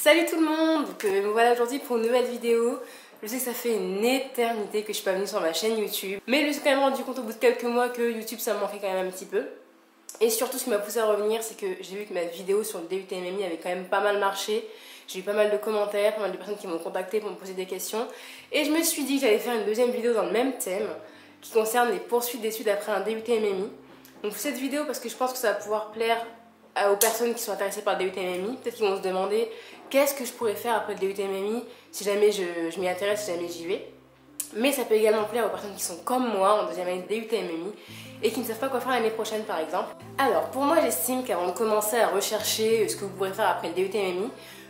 Salut tout le monde, me voilà aujourd'hui pour une nouvelle vidéo. Je sais que ça fait une éternité que je suis pas venue sur ma chaîne YouTube, mais je me suis quand même rendu compte au bout de quelques mois que YouTube ça me manquait quand même un petit peu. Et surtout ce qui m'a poussé à revenir, c'est que j'ai vu que ma vidéo sur le DUT MMI avait quand même pas mal marché. J'ai eu pas mal de commentaires, pas mal de personnes qui m'ont contacté pour me poser des questions. Et je me suis dit que j'allais faire une deuxième vidéo dans le même thème, qui concerne les poursuites d'études après un DUT MMI. Donc cette vidéo parce que je pense que ça va pouvoir plaire aux personnes qui sont intéressées par le DUT MMI. Peut-être qu'ils vont se demander qu'est-ce que je pourrais faire après le DUT MMI si jamais je m'y intéresse, si jamais j'y vais. Mais ça peut également plaire aux personnes qui sont comme moi en deuxième année de DUT MMI et qui ne savent pas quoi faire l'année prochaine par exemple. Alors pour moi j'estime qu'avant de commencer à rechercher ce que vous pourrez faire après le DUT MMI,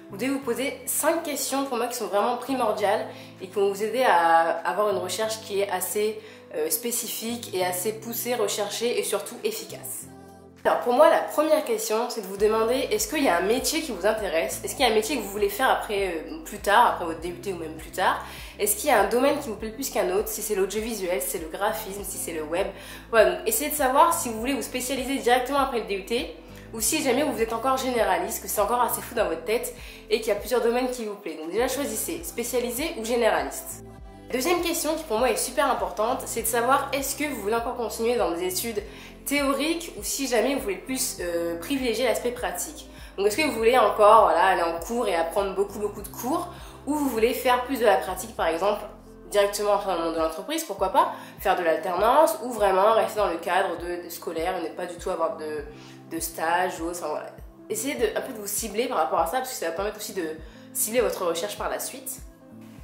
vous devez vous poser 5 questions pour moi qui sont vraiment primordiales et qui vont vous aider à avoir une recherche qui est assez spécifique et assez poussée, recherchée et surtout efficace. Alors pour moi la première question c'est de vous demander est-ce qu'il y a un métier qui vous intéresse? Est-ce qu'il y a un métier que vous voulez faire après, plus tard, après votre DUT ou même plus tard? Est-ce qu'il y a un domaine qui vous plaît plus qu'un autre? Si c'est l'audiovisuel, si c'est le graphisme, si c'est le web. Voilà, donc essayez de savoir si vous voulez vous spécialiser directement après le DUT ou si jamais vous êtes encore généraliste, que c'est encore assez fou dans votre tête et qu'il y a plusieurs domaines qui vous plaisent. Donc déjà choisissez spécialisé ou généraliste. Deuxième question qui pour moi est super importante, c'est de savoir est-ce que vous voulez encore continuer dans des études théoriques ou si jamais vous voulez plus privilégier l'aspect pratique. Donc est-ce que vous voulez encore aller en cours et apprendre beaucoup de cours ou vous voulez faire plus de la pratique par exemple directement dans le monde de l'entreprise, pourquoi pas, faire de l'alternance ou vraiment rester dans le cadre de scolaire et ne pas du tout avoir de stage ou autre, enfin voilà. Essayez un peu de vous cibler par rapport à ça parce que ça va permettre aussi de cibler votre recherche par la suite.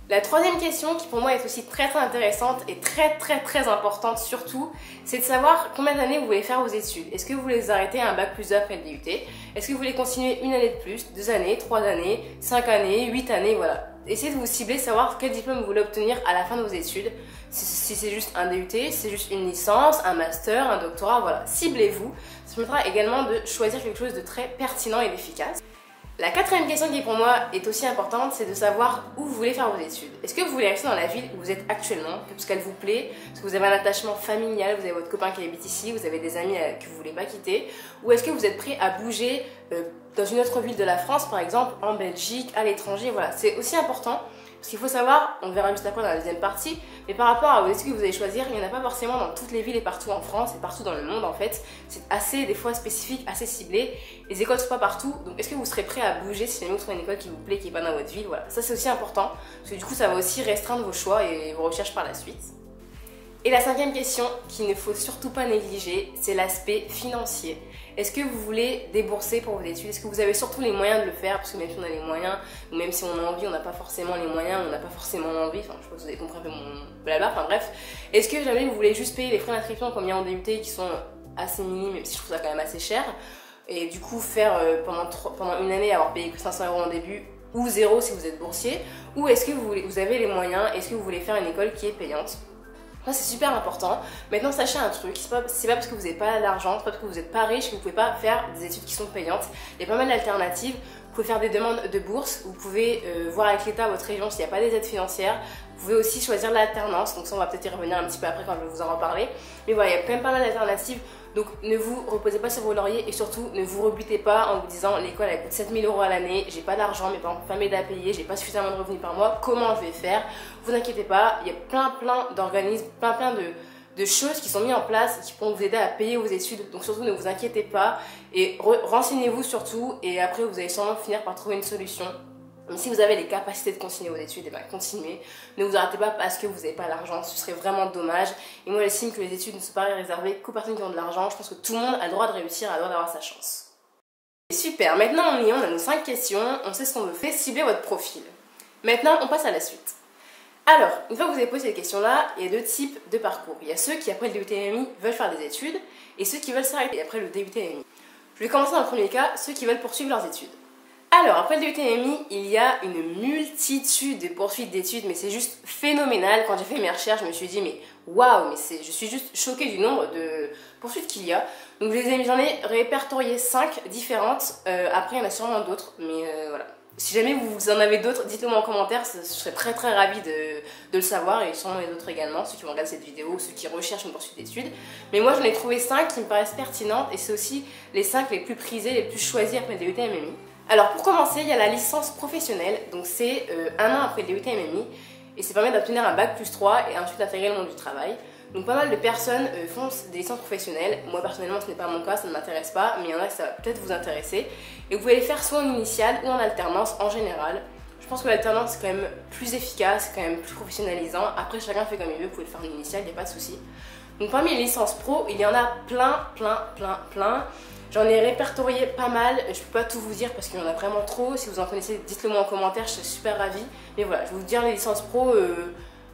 La troisième question qui pour moi est aussi très intéressante et très importante surtout, c'est de savoir combien d'années vous voulez faire vos études. Est-ce que vous voulez arrêter à un bac+2 après le DUT? Est-ce que vous voulez continuer une année de plus, 2 années, 3 années, 5 années, 8 années, voilà. Essayez de vous cibler, savoir quel diplôme vous voulez obtenir à la fin de vos études. Si c'est juste un DUT, si c'est juste une licence, un master, un doctorat, voilà. Ciblez-vous. Ça permettra également de choisir quelque chose de très pertinent et d'efficace. La quatrième question qui pour moi est aussi importante, c'est de savoir où vous voulez faire vos études. Est-ce que vous voulez rester dans la ville où vous êtes actuellement, parce qu'elle vous plaît, parce que vous avez un attachement familial, vous avez votre copain qui habite ici, vous avez des amis que vous voulez pas quitter, ou est-ce que vous êtes prêt à bouger dans une autre ville de la France, par exemple, en Belgique, à l'étranger, voilà. C'est aussi important, parce qu'il faut savoir, on le verra juste après dans la deuxième partie, mais par rapport aux études que vous allez choisir, il n'y en a pas forcément dans toutes les villes et partout en France et partout dans le monde en fait. C'est assez, des fois, spécifique, assez ciblé. Les écoles ne sont pas partout, donc est-ce que vous serez prêt à bouger si jamais vous trouvez une école qui vous plaît, qui n'est pas dans votre ville, voilà. Ça c'est aussi important, parce que du coup ça va aussi restreindre vos choix et vos recherches par la suite. Et la cinquième question qu'il ne faut surtout pas négliger, c'est l'aspect financier. Est-ce que vous voulez débourser pour vos études? Est-ce que vous avez surtout les moyens de le faire? Parce que même si on a les moyens, ou même si on a envie, on n'a pas forcément les moyens, on n'a pas forcément envie. Enfin, je pense que vous avez compris un peu mon blabla, enfin bref. Est-ce que jamais vous voulez juste payer les frais d'inscription comme il y a en DUT qui sont assez minimes, même si je trouve ça quand même assez cher, et du coup faire pendant une année avoir payé que 500 € en début, ou 0 si vous êtes boursier? Ou est-ce que vous avez les moyens? Est-ce que vous voulez faire une école qui est payante? Ça c'est super important. Maintenant sachez un truc, c'est pas parce que vous n'avez pas d'argent, c'est pas parce que vous n'êtes pas riche que vous pouvez pas faire des études qui sont payantes. Il y a pas mal d'alternatives. Vous pouvez faire des demandes de bourse, vous pouvez voir avec l'État, votre région s'il n'y a pas des aides financières. Vous pouvez aussi choisir l'alternance, donc ça on va peut-être y revenir un petit peu après quand je vais vous en reparler. Mais voilà, il y a quand même pas mal d'alternatives. Donc ne vous reposez pas sur vos lauriers et surtout ne vous rebutez pas en vous disant l'école elle coûte 7000 € à l'année, j'ai pas d'argent, mes parents peuvent pas m'aider à payer, j'ai pas suffisamment de revenus par mois, comment je vais faire? Vous inquiétez pas, il y a plein d'organismes, plein de choses qui sont mises en place et qui pourront vous aider à payer vos études. Donc surtout ne vous inquiétez pas et renseignez-vous surtout et après vous allez sûrement finir par trouver une solution. Mais si vous avez les capacités de continuer vos études, et bien continuez. Ne vous arrêtez pas parce que vous n'avez pas l'argent, ce serait vraiment dommage. Et moi j'estime que les études ne sont pas réservées qu'aux personnes qui ont de l'argent. Je pense que tout le monde a le droit de réussir, a le droit d'avoir sa chance. Super, maintenant on a nos 5 questions, on sait ce qu'on veut faire, cibler votre profil. Maintenant on passe à la suite. Alors, une fois que vous avez posé ces questions-là, il y a 2 types de parcours. Il y a ceux qui après le DUT MMI veulent faire des études et ceux qui veulent s'arrêter après le DUT MMI. Je vais commencer dans le premier cas, ceux qui veulent poursuivre leurs études. Alors, après le DUT MMI, il y a une multitude de poursuites d'études, mais c'est juste phénoménal. Quand j'ai fait mes recherches, je me suis dit, mais waouh, mais je suis juste choquée du nombre de poursuites qu'il y a. Donc, j'en ai répertorié 5 différentes. Après, il y en a sûrement d'autres, mais voilà. Si jamais vous en avez d'autres, dites-le moi en commentaire, je serais très ravie de le savoir, et sûrement les autres également, ceux qui vont regarder cette vidéo ou ceux qui recherchent une poursuite d'études. Mais moi, j'en ai trouvé 5 qui me paraissent pertinentes, et c'est aussi les 5 les plus prisées, les plus choisies après le DUT MMI. Alors pour commencer, il y a la licence professionnelle, donc c'est un an après le DUT MMI et ça permet d'obtenir un bac plus 3 et ensuite d'intégrer le monde du travail. Donc pas mal de personnes font des licences professionnelles. Moi personnellement ce n'est pas mon cas, ça ne m'intéresse pas, mais il y en a que ça va peut-être vous intéresser. Et vous pouvez les faire soit en initiale ou en alternance en général. Je pense que l'alternance c'est quand même plus efficace, quand même plus professionnalisant. Après chacun fait comme il veut, vous pouvez le faire en initiale, il n'y a pas de souci. Donc parmi les licences pro, il y en a plein. J'en ai répertorié pas mal, je peux pas tout vous dire parce qu'il y en a vraiment trop. Si vous en connaissez, dites-le moi en commentaire, je serais super ravie. Mais voilà, je vais vous dire les licences pro,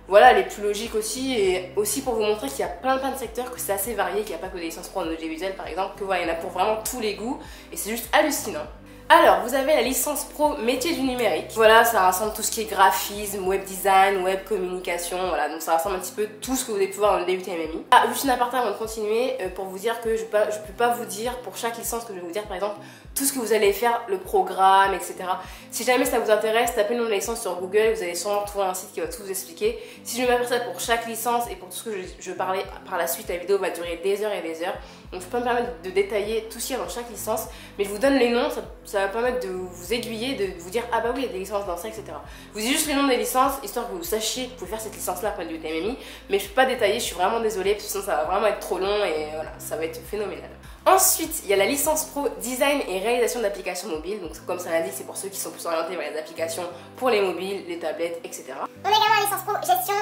voilà, les plus logiques aussi. Et aussi pour vous montrer qu'il y a plein de secteurs, que c'est assez varié, qu'il n'y a pas que des licences pro en audiovisuel par exemple. Que voilà, il y en a pour vraiment tous les goûts et c'est juste hallucinant. Alors, vous avez la licence pro métier du numérique. Voilà, ça rassemble tout ce qui est graphisme, web design, web communication. Voilà, donc ça rassemble un petit peu tout ce que vous avez pu voir dans le DUT MMI. Ah, juste une aparté avant de continuer pour vous dire que je peux pas vous dire pour chaque licence que je vais vous dire par exemple tout ce que vous allez faire, le programme, etc. Si jamais ça vous intéresse, tapez le nom de la licence sur Google, vous allez sûrement trouver un site qui va tout vous expliquer. Si je vais faire ça pour chaque licence et pour tout ce que je parlais par la suite, la vidéo va durer des heures et des heures. Donc je peux pas me permettre de détailler tout ce qu'il y a dans chaque licence, mais je vous donne les noms, ça va permettre de vous aiguiller, de vous dire ah bah oui il y a des licences dans ça, etc. Je vous dis juste les noms des licences, histoire que vous sachiez que vous pouvez faire cette licence là après le DUT MMI, mais je peux pas détailler, je suis vraiment désolée, parce que sinon ça va vraiment être trop long et voilà, ça va être phénoménal. Ensuite, il y a la licence pro design et réalisation d'applications mobiles. Donc comme ça l'indique, c'est pour ceux qui sont plus orientés vers les applications pour les mobiles, les tablettes, etc. On a également la licence pro gestion.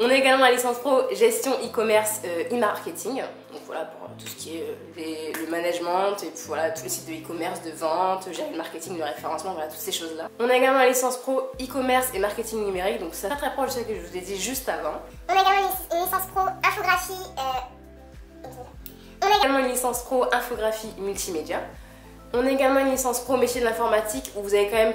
On a également la licence pro gestion e-commerce e-marketing. Donc voilà pour tout ce qui est le management et puis voilà tous les sites de e-commerce, de vente, gérer le marketing, le référencement, voilà toutes ces choses là. On a également la licence pro e-commerce et marketing numérique. Donc ça très proche de ce que je vous ai dit juste avant. On a également une licence pro infographie. On a également une licence pro infographie multimédia. On a également une licence pro métier de l'informatique où vous avez quand même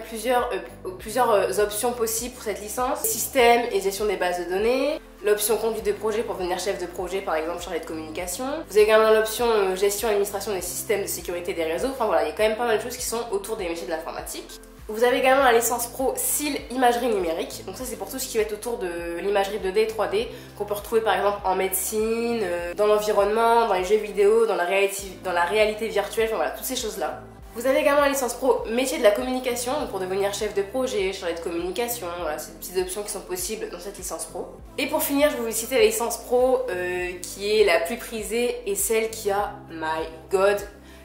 plusieurs options possibles pour cette licence. Système et gestion des bases de données. L'option conduite de projet pour devenir chef de projet, par exemple chargé de communication. Vous avez également l'option gestion et administration des systèmes de sécurité des réseaux. Enfin voilà, il y a quand même pas mal de choses qui sont autour des métiers de l'informatique. Vous avez également la licence pro SIL imagerie numérique. Donc ça c'est pour tout ce qui va être autour de l'imagerie 2D et 3D qu'on peut retrouver par exemple en médecine, dans l'environnement, dans les jeux vidéo, dans la réalité virtuelle, enfin voilà, toutes ces choses-là. Vous avez également la licence pro métier de la communication, donc pour devenir chef de projet, chargé de communication, voilà, c'est des petites options qui sont possibles dans cette licence pro. Et pour finir, je vais vous citer la licence pro qui est la plus prisée et celle qui a, my god,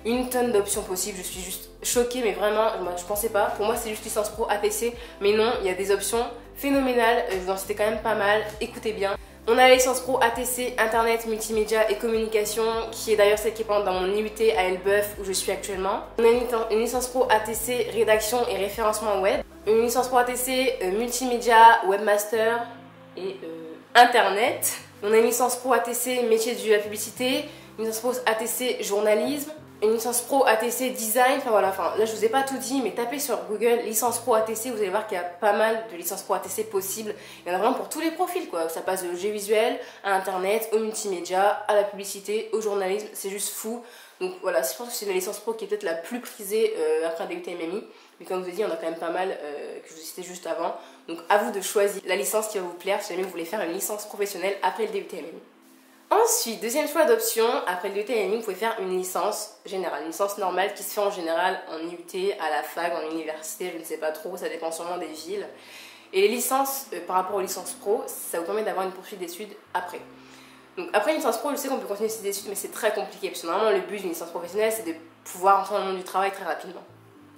une tonne d'options possibles. Je suis juste choquée, mais vraiment, moi, je pensais pas. Pour moi, c'est juste licence pro ATC, mais non, il y a des options phénoménales. Je vous en citais quand même pas mal. Écoutez bien. On a la licence pro ATC, Internet, Multimédia et Communication, qui est d'ailleurs celle qui est pendant dans mon IUT à Elbeuf où je suis actuellement. On a une licence pro ATC, Rédaction et Référencement Web. Une licence pro ATC, Multimédia, Webmaster et Internet. On a une licence pro ATC, Métier de la publicité. Une licence pro ATC, Journalisme. Une licence pro ATC design, enfin voilà, là je vous ai pas tout dit, mais tapez sur Google licence pro ATC, vous allez voir qu'il y a pas mal de licences pro ATC possibles. Il y en a vraiment pour tous les profils quoi, ça passe de jeux visuels à internet, au multimédia, à la publicité, au journalisme, c'est juste fou. Donc voilà, je pense que c'est la licence pro qui est peut-être la plus prisée après un DUT MMI, mais comme je vous ai dit, on a quand même pas mal que je vous citais juste avant. Donc à vous de choisir la licence qui va vous plaire si jamais vous voulez faire une licence professionnelle après le DUT MMI. Ensuite, deuxième choix d'option, après le DUT MMI, vous pouvez faire une licence générale, une licence normale qui se fait en général en IUT, à la fac, en université, je ne sais pas trop, ça dépend sûrement des villes. Et les licences, par rapport aux licences pro, ça vous permet d'avoir une poursuite d'études après. Donc après une licence pro, je sais qu'on peut continuer ses études, mais c'est très compliqué, parce que normalement le but d'une licence professionnelle, c'est de pouvoir entrer dans le monde du travail très rapidement.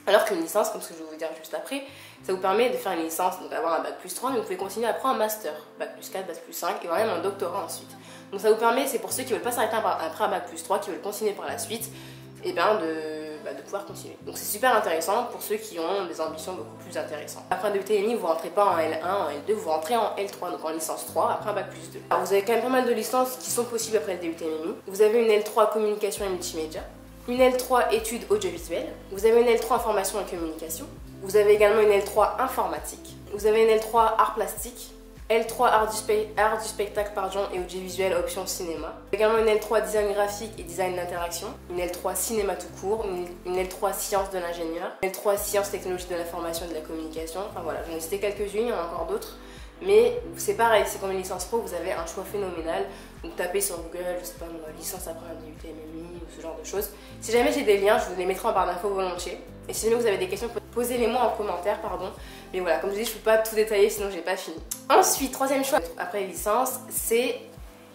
Alors qu'une licence, comme ce que je vais vous dire juste après, ça vous permet de faire une licence, donc d'avoir un bac plus 3, mais vous pouvez continuer après un master, bac plus 4, bac plus 5, et même un doctorat ensuite. Donc ça vous permet, c'est pour ceux qui veulent pas s'arrêter après un bac plus 3, qui veulent continuer par la suite, et bien de pouvoir continuer. Donc c'est super intéressant pour ceux qui ont des ambitions beaucoup plus intéressantes. Après un DUT MMI, vous rentrez pas en L1, en L2, vous rentrez en L3, donc en licence 3, après un bac plus 2. Alors vous avez quand même pas mal de licences qui sont possibles après le DUT MMI. Vous avez une L3 communication et multimédia, une L3 études audiovisuelles, vous avez une L3 information et communication, vous avez également une L3 informatique, vous avez une L3 art plastique, L3 art du spectacle et audiovisuel option cinéma. Également une L3 design graphique et design d'interaction. Une L3 cinéma tout court. Une L3 sciences de l'ingénieur. Une L3 sciences technologie de l'information et de la communication. Enfin voilà, j'en ai cité quelques-unes, il y en a encore d'autres. Mais c'est pareil, c'est comme une licence pro, vous avez un choix phénoménal. Donc tapez sur Google, je sais pas moi, licence après un DUT MMI ou ce genre de choses. Si jamais j'ai des liens, je vous les mettrai en barre d'infos volontiers. Et si jamais vous avez des questions, posez-les-moi en commentaire, pardon. Mais voilà, comme je dis, je ne peux pas tout détailler, sinon j'ai pas fini. Ensuite, troisième choix, après les licences, c'est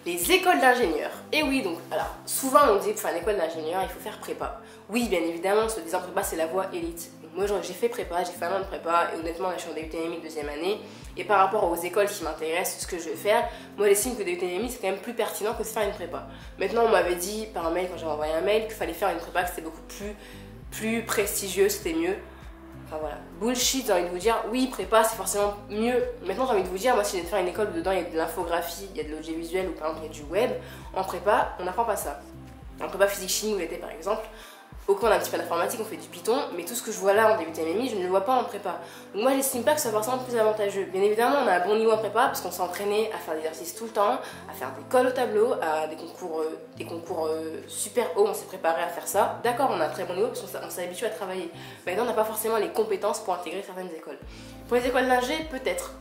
les écoles d'ingénieurs. Et oui, donc, alors, souvent on dit que pour faire une école d'ingénieur, il faut faire prépa. Oui, bien évidemment, se disant prépa, c'est la voie élite. Donc, moi, j'ai fait prépa, j'ai fait un an de prépa, et honnêtement, là, je suis en DUT/MI deuxième année. Et par rapport aux écoles qui m'intéressent, ce que je veux faire, moi, j'estime que DUT/MI, c'est quand même plus pertinent que de faire une prépa. Maintenant, on m'avait dit par un mail, quand j'avais envoyé un mail, qu'il fallait faire une prépa, que c'était beaucoup plus prestigieux, c'était mieux. Enfin voilà, bullshit, j'ai envie de vous dire, oui, prépa c'est forcément mieux. Maintenant j'ai envie de vous dire, moi si j'ai de faire une école où dedans il y a de l'infographie, il y a de l'audiovisuel ou par exemple il y a du web, en prépa on n'apprend pas ça. En prépa physique chimie où j'étais par exemple, au cours on a un petit peu d'informatique, on fait du Python, mais tout ce que je vois là en DUT/MI, je ne le vois pas en prépa. Donc moi j'estime pas que ce soit forcément plus avantageux. Bien évidemment on a un bon niveau en prépa parce qu'on s'est entraîné à faire des exercices tout le temps, à faire des cols au tableau, à des concours super hauts, on s'est préparé à faire ça. D'accord, on a un très bon niveau parce qu'on s'est habitué à travailler. Maintenant on n'a pas forcément les compétences pour intégrer certaines écoles. Pour les écoles d'ingé, peut-être.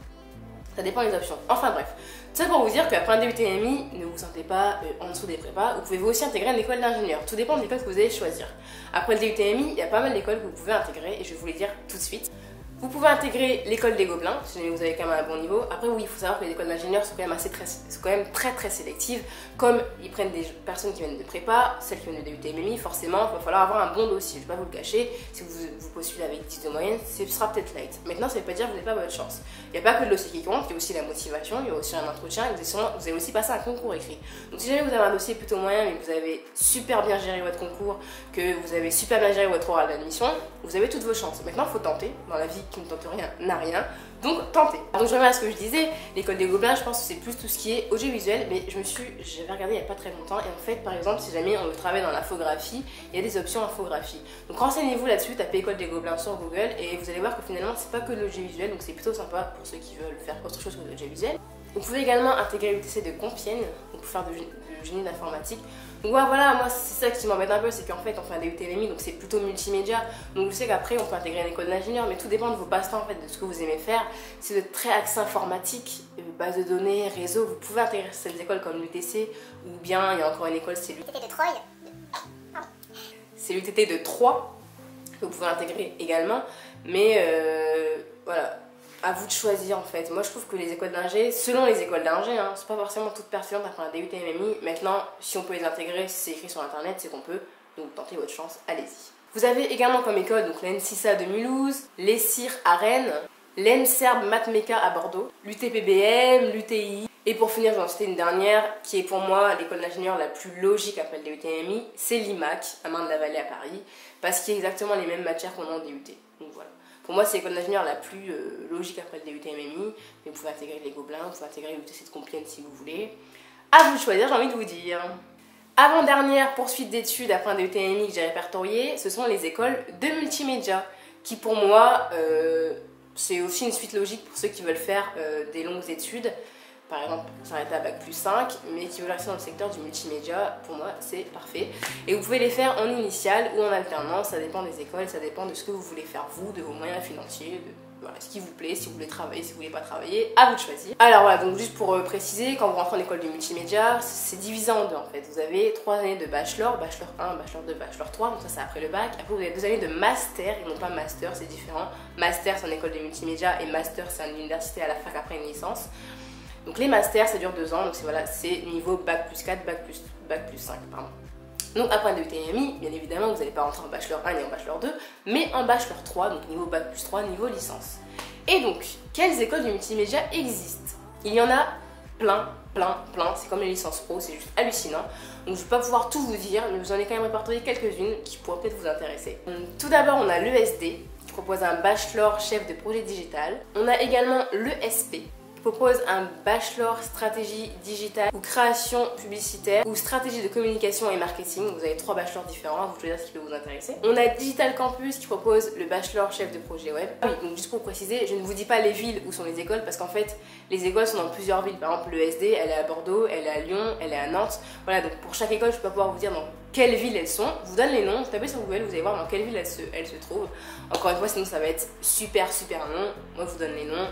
Ça dépend des options. Enfin bref, tout ça pour vous dire qu'après un DUT/MI, ne vous sentez pas en dessous des prépas. Vous pouvez vous aussi intégrer une école d'ingénieur. Tout dépend de l'école que vous allez choisir. Après le DUT/MI, il y a pas mal d'écoles que vous pouvez intégrer et je vais vous les dire tout de suite. Vous pouvez intégrer l'école des Gobelins, si vous avez quand même un bon niveau. Après oui, il faut savoir que les écoles d'ingénieurs sont quand même très sélectives. Comme ils prennent des personnes qui viennent de prépa, celles qui viennent de DUT/MI, forcément, il va falloir avoir un bon dossier. Je ne vais pas vous le cacher, si vous postulez avec 10 de moyenne, ce sera peut-être light. Maintenant, ça ne veut pas dire que vous n'avez pas votre chance. Il n'y a pas que le dossier qui compte, il y a aussi la motivation, il y a aussi un entretien, et vous allez aussi passer un concours écrit. Donc si jamais vous avez un dossier plutôt moyen, mais que vous avez super bien géré votre concours, que vous avez super bien géré votre oral d'admission, vous avez toutes vos chances. Maintenant, il faut tenter. Dans la vie, qui ne tente rien n'a rien, donc tentez. Donc je reviens à ce que je disais, l'école des Gobelins, je pense que c'est plus tout ce qui est audiovisuel, mais j'avais regardé il n'y a pas très longtemps, et en fait par exemple si jamais on veut travailler dans l'infographie, il y a des options infographie. Donc renseignez-vous là-dessus, tapez école des Gobelins sur Google, et vous allez voir que finalement c'est pas que de l'audiovisuel, donc c'est plutôt sympa pour ceux qui veulent faire autre chose que de l'audiovisuel. Vous pouvez également intégrer l'UTC de Compiègne, donc pour faire du génie d'informatique. Donc voilà, moi c'est ça qui m'embête un peu, c'est qu'en fait on fait un DUT/MI, donc c'est plutôt multimédia. Donc je sais qu'après on peut intégrer une école d'ingénieur, mais tout dépend de vos passe-temps en fait, de ce que vous aimez faire. Si vous êtes très axé informatique, base de données, réseau, vous pouvez intégrer certaines écoles comme l'UTC, ou bien il y a encore une école, c'est l'UTT de Troyes. C'est l'UTT de Troyes, que vous pouvez intégrer également, mais voilà. À vous de choisir en fait. Moi je trouve que les écoles d'ingé, selon les écoles d'ingé, hein, c'est pas forcément toutes pertinentes après un DUT/MI. Maintenant, si on peut les intégrer, si c'est écrit sur internet, c'est qu'on peut. Donc tentez votre chance, allez-y. Vous avez également comme école donc l'ENSISA de Mulhouse, l'ESSIR à Rennes, l'ENSERB Mathmeca à Bordeaux, l'UTPBM, l'UTI. Et pour finir, j'en citer une dernière qui est pour moi l'école d'ingénieur la plus logique après le DUT/MI, c'est l'IMAC à Marne-la-Vallée à Paris, parce qu'il y a exactement les mêmes matières qu'on a en DUT. Donc voilà. Pour moi, c'est l'école d'ingénieur la plus logique après le DUT/MI, mais vous pouvez intégrer les Gobelins, vous pouvez intégrer l'UTC de Compiègne si vous voulez. À vous de choisir, j'ai envie de vous dire. Avant-dernière poursuite d'études après un DUT/MI que j'ai répertorié, ce sont les écoles de multimédia, qui pour moi, c'est aussi une suite logique pour ceux qui veulent faire des longues études. Par exemple, s'arrêter à Bac plus 5, mais qui veulent rester dans le secteur du multimédia, pour moi c'est parfait. Et vous pouvez les faire en initiale ou en alternance, ça dépend des écoles, ça dépend de ce que vous voulez faire vous, de vos moyens financiers, de voilà, ce qui vous plaît, si vous voulez travailler, si vous voulez pas travailler, à vous de choisir. Alors voilà, donc juste pour préciser, quand vous rentrez en école du multimédia, c'est divisé en deux en fait. Vous avez 3 années de bachelor, bachelor 1, bachelor 2, bachelor 3, donc ça c'est après le bac. Après vous avez 2 années de master, et non pas master, c'est différent. Master c'est en école de multimédia, et master c'est à l'université à la fac après une licence. Donc les masters ça dure 2 ans, donc c'est niveau bac plus 4, bac plus 5, pardon. Donc après un DUT/MI, bien évidemment vous n'allez pas rentrer en bachelor 1 ni en bachelor 2, mais en bachelor 3, donc niveau bac plus 3, niveau licence. Et donc, quelles écoles du multimédia existent? Il y en a plein, c'est comme les licences pro, c'est juste hallucinant. Donc je ne vais pas pouvoir tout vous dire, mais vous en ai quand même répertorié quelques-unes qui pourraient peut-être vous intéresser. Tout d'abord on a l'ESD, qui propose un bachelor chef de projet digital. On a également l'ESP, propose un bachelor stratégie digitale ou création publicitaire ou stratégie de communication et marketing. Vous avez 3 bachelors différents, vous choisissez ce qui peut vous intéresser. On a Digital Campus qui propose le bachelor chef de projet web. Oui, donc juste pour préciser, je ne vous dis pas les villes où sont les écoles parce qu'en fait les écoles sont dans plusieurs villes. Par exemple l'ESD, elle est à Bordeaux, elle est à Lyon, elle est à Nantes. Voilà, donc pour chaque école je ne peux pas pouvoir vous dire dans quelle ville elles sont. Je vous donne les noms, vous tapez sur Google, vous allez voir dans quelle ville elles se trouvent. Encore une fois, sinon ça va être super long. Moi je vous donne les noms,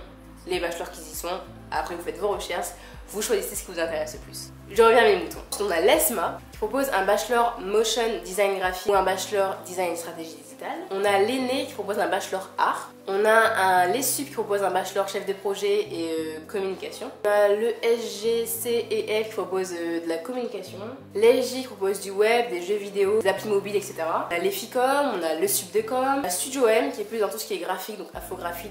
les bachelors qui y sont, après vous faites vos recherches, vous choisissez ce qui vous intéresse le plus. Je reviens à mes moutons. On a l'ESMA qui propose un bachelor motion design graphique ou un bachelor design et stratégie digitale. On a l'ENE qui propose un bachelor art. On a un l'ESUP qui propose un bachelor chef de projet et communication. On a le SGCEF qui propose de la communication. L'ESJ qui propose du web, des jeux vidéo, des applis mobiles, etc. On a l'EFICOM, on a le SUP de com, la Studio M qui est plus dans tout ce qui est graphique, donc infographie,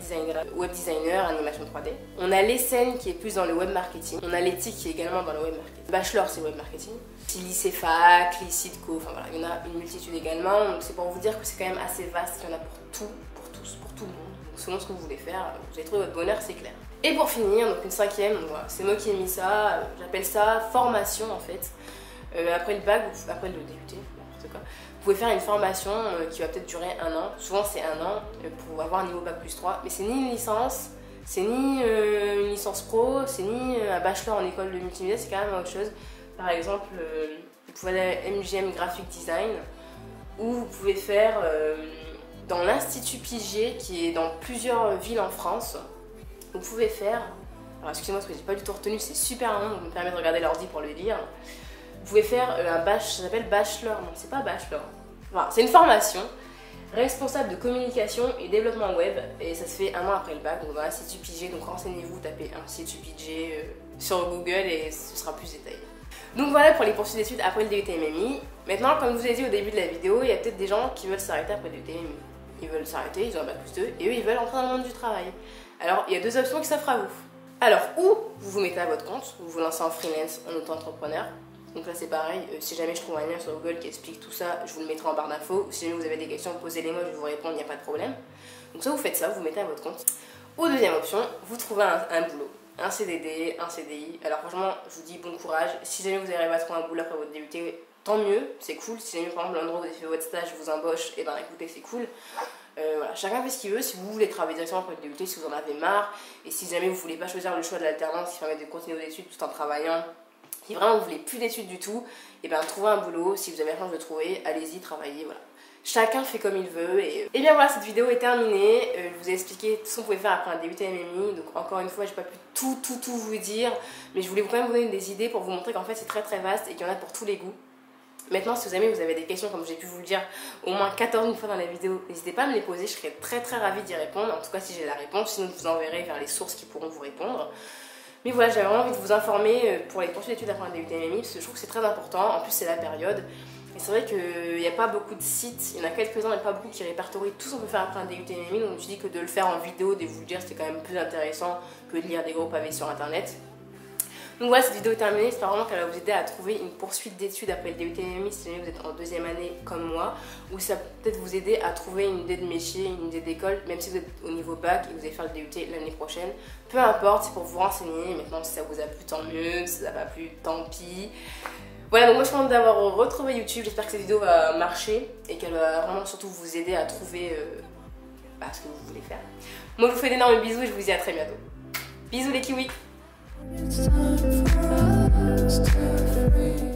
web designer, animation 3D. On a l'ESSEN qui est plus dans le web marketing. On a l'éthique qui est également dans le web marketing. Le bachelor c'est web marketing. Lycée fac, les Cidco, enfin voilà, il y en a une multitude également. Donc c'est pour vous dire que c'est quand même assez vaste, il y en a pour tout, pour tous, pour tout le monde. Donc selon ce que vous voulez faire, vous allez trouver votre bonheur, c'est clair. Et pour finir, donc une cinquième, voilà, c'est moi qui ai mis ça, j'appelle ça formation en fait. Après le bac, après le DUT, n'importe quoi, vous pouvez faire une formation qui va peut-être durer 1 an. Souvent c'est 1 an pour avoir un niveau bac plus 3, mais c'est ni une licence, c'est ni une licence pro, c'est ni un bachelor en école de multimédia, c'est quand même autre chose. Par exemple, vous pouvez aller à MGM Graphic Design ou vous pouvez faire dans l'Institut Piget qui est dans plusieurs villes en France. Vous pouvez faire, alors excusez-moi parce que j'ai pas du tout retenu, c'est super long, donc me permet de regarder l'ordi pour le lire. Vous pouvez faire un bachelor, ça s'appelle bachelor, non c'est pas bachelor. Enfin, c'est une formation responsable de communication et développement web et ça se fait 1 an après le bac, donc dans l'Institut Piget, donc renseignez-vous, tapez Institut Piget sur Google et ce sera plus détaillé. Donc voilà pour les poursuites d'études après le DUT MMI. Maintenant, comme je vous ai dit au début de la vidéo, il y a peut-être des gens qui veulent s'arrêter après le DUT MMI. Ils veulent s'arrêter, ils ont un bac plus 2 et eux ils veulent entrer dans le monde du travail. Alors il y a 2 options qui s'offrent à vous. Alors ou vous vous mettez à votre compte, vous vous lancez en freelance, en auto-entrepreneur. Donc là c'est pareil, si jamais je trouve un lien sur Google qui explique tout ça, je vous le mettrai en barre d'infos. Si jamais vous avez des questions, posez-les moi, je vais vous répondre, il n'y a pas de problème. Donc soit vous faites ça, vous vous mettez à votre compte. Ou deuxième option, vous trouvez un boulot. Un CDD, un CDI. Alors franchement, je vous dis bon courage. Si jamais vous arrivez à trouver un boulot après votre DUT, tant mieux, c'est cool. Si jamais par exemple l'endroit où vous avez fait votre stage vous embauche, et ben écoutez, c'est cool. Voilà, chacun fait ce qu'il veut. Si vous voulez travailler directement après le DUT, si vous en avez marre, et si jamais vous voulez pas choisir le choix de l'alternance qui permet de continuer vos études tout en travaillant, si vraiment vous voulez plus d'études du tout, et ben trouvez un boulot. Si vous avez la chance de trouver, allez-y, travaillez, voilà. Chacun fait comme il veut et bien voilà, cette vidéo est terminée. Je vous ai expliqué tout ce qu'on pouvait faire après un DUT MMI. Donc encore une fois, j'ai pas pu tout vous dire, mais je voulais quand même vous donner des idées pour vous montrer qu'en fait c'est très vaste et qu'il y en a pour tous les goûts. Maintenant, si vous avez des questions, comme j'ai pu vous le dire au moins 14 000 fois dans la vidéo, n'hésitez pas à me les poser, je serais très ravie d'y répondre. En tout cas si j'ai la réponse, sinon je vous enverrai vers les sources qui pourront vous répondre. Mais voilà, j'avais vraiment envie de vous informer pour les poursuites d'études après un DUT MMI parce que je trouve que c'est très important. En plus c'est la période. Et c'est vrai qu'il n'y a pas beaucoup de sites, il y en a quelques-uns, mais pas beaucoup qui répertorient tout ce qu'on peut faire après un DUT MMI. Donc je dis que de le faire en vidéo, de vous le dire, c'est quand même plus intéressant que de lire des gros pavés sur internet. Donc voilà, cette vidéo est terminée, j'espère vraiment qu'elle va vous aider à trouver une poursuite d'études après le DUT MMI si jamais vous êtes en 2e année comme moi, ou ça peut peut-être vous aider à trouver une idée de métier, une idée d'école, même si vous êtes au niveau bac et vous allez faire le DUT l'année prochaine. Peu importe, c'est pour vous renseigner. Maintenant si ça vous a plu, tant mieux, si ça n'a pas plu, tant pis. Voilà, donc moi je suis contente d'avoir retrouvé YouTube, j'espère que cette vidéo va marcher et qu'elle va vraiment surtout vous aider à trouver ce que vous voulez faire. Moi je vous fais d'énormes bisous et je vous dis à très bientôt. Bisous les kiwis. It's time for us to free.